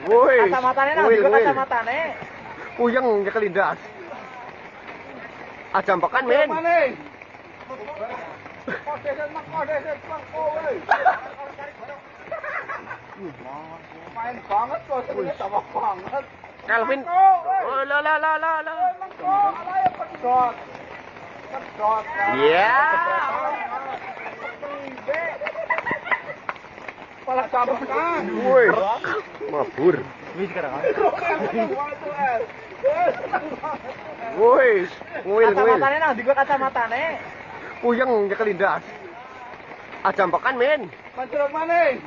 Woi. Kacamatane nang ndi kacamatane? Puyeng nyekel lindas. Ajampekan men. Main banget kok, serius sama banget. Kelvin. Oh la la la la la. Pedot. Pedot. Iya. Kepala sampean. Woi. Mabur. Wis sekarang. Woi, nguil. Kacamatane nang ndi kacamatane? Puyeng nyekel lindas. Ajampekan men. Manjur maneh.